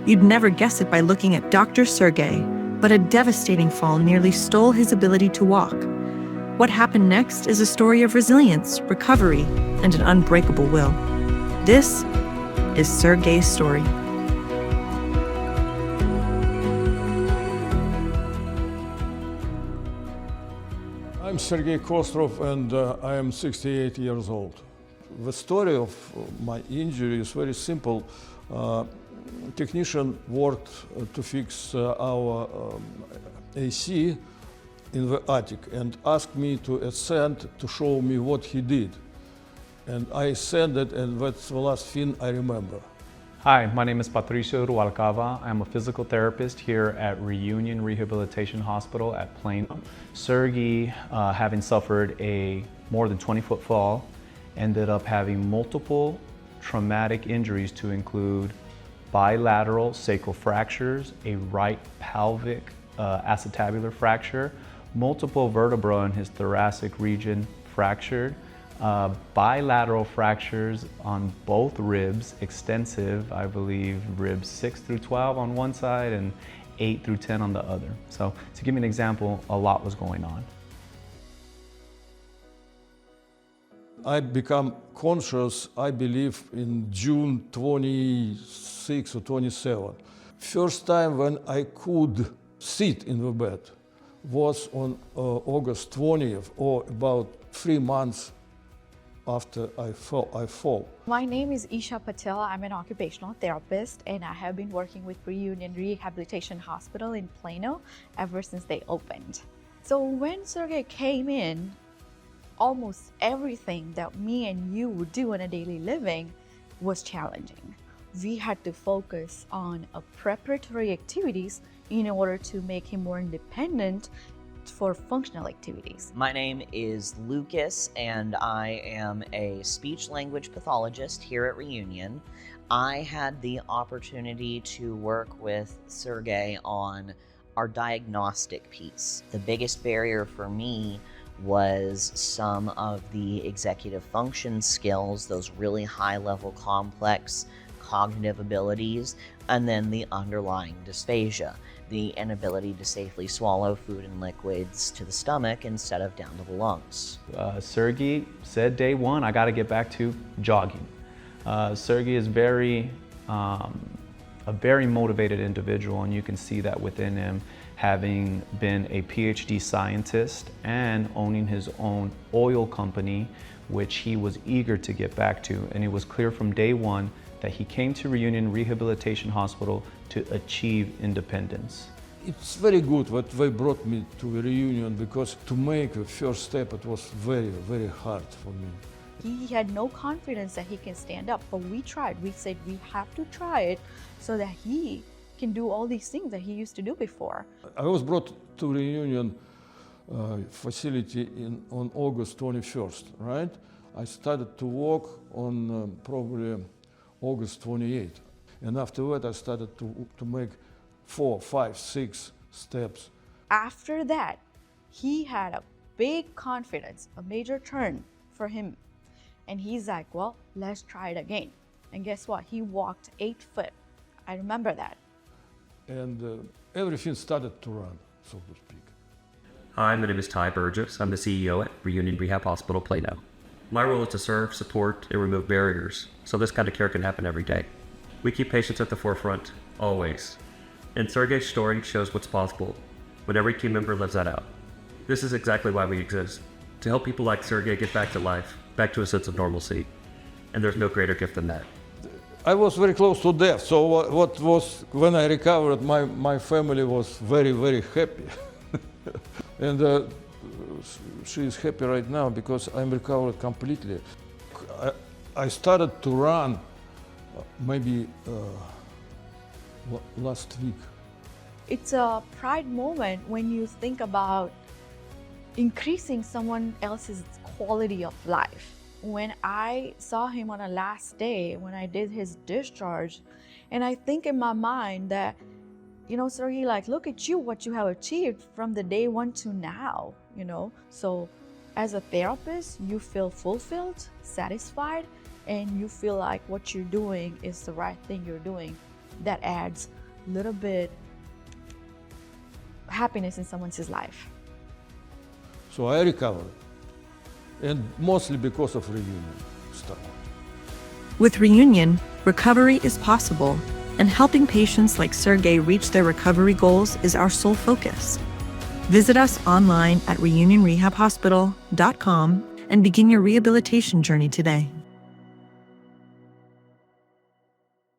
You'd never guess it by looking at Dr. Sergey, but a devastating fall nearly stole his ability to walk. What happened next is a story of resilience, recovery, and an unbreakable will. This is Sergey's story. I'm Sergey Kostrov, and I am 68 years old. The story of my injury is very simple. Technician worked to fix our AC in the attic and asked me to ascend to show me what he did. And I ascended, and that's the last thing I remember. Hi, my name is Patricio Rualcava. I'm a physical therapist here at Reunion Rehabilitation Hospital at Plano. Sergey, having suffered a more than 20-foot fall, ended up having multiple traumatic injuries to include bilateral sacral fractures, a right pelvic acetabular fracture, multiple vertebrae in his thoracic region fractured, bilateral fractures on both ribs, extensive, I believe, ribs 6 through 12 on one side and 8 through 10 on the other. So to give you an example, a lot was going on. I become conscious, I believe, in June 26 or 27. First time when I could sit in the bed was on August 20th, or about 3 months after I fall. My name is Isha Patel. I'm an occupational therapist, and I have been working with Reunion Rehabilitation Hospital in Plano ever since they opened. So when Sergey came in, almost everything that me and you would do in a daily living was challenging. We had to focus on preparatory activities in order to make him more independent for functional activities. My name is Lucas, and I am a speech-language pathologist here at Reunion. I had the opportunity to work with Sergey on our diagnostic piece. The biggest barrier for me was some of the executive function skills, those really high-level complex cognitive abilities, and then the underlying dysphagia, the inability to safely swallow food and liquids to the stomach instead of down to the lungs. Sergey said day one, I got to get back to jogging. Sergey is a very motivated individual, and you can see that within him, having been a PhD scientist and owning his own oil company, which he was eager to get back to. And it was clear from day one that he came to Reunion Rehabilitation Hospital to achieve independence. It's very good that they brought me to the Reunion, because to make the first step, it was very, very hard for me. He had no confidence that he can stand up, but we tried. We said we have to try it so that he can do all these things that he used to do before. I was brought to Reunion facility on August 21st, right? I started to walk on probably August 28th. And after that, I started to make 4, 5, 6 steps. After that, he had a big confidence, a major turn for him. And he's like, well, let's try it again. And guess what? He walked 8 foot. I remember that. And everything started to run, so to speak. Hi, my name is Ty Burgess. I'm the CEO at Reunion Rehab Hospital Plano. My role is to serve, support, and remove barriers, so this kind of care can happen every day. We keep patients at the forefront, always. And Sergey's story shows what's possible when every team member lives that out. This is exactly why we exist, to help people like Sergey get back to life, back to a sense of normalcy. And there's no greater gift than that. I was very close to death, so what was, when I recovered, my family was very, very happy. And she is happy right now because I'm recovered completely. I started to run maybe last week. It's a pride moment when you think about increasing someone else's quality of life. When I saw him on a last day, when I did his discharge, and I think in my mind that, you know, Sergey, like, look at you, what you have achieved from the day one to now, you know? So as a therapist, you feel fulfilled, satisfied, and you feel like what you're doing is the right thing you're doing that adds a little bit happiness in someone's life. So I recovered, and mostly because of Reunion stuff. With Reunion, recovery is possible, and helping patients like Sergey reach their recovery goals is our sole focus. Visit us online at reunionrehabhospital.com and begin your rehabilitation journey today.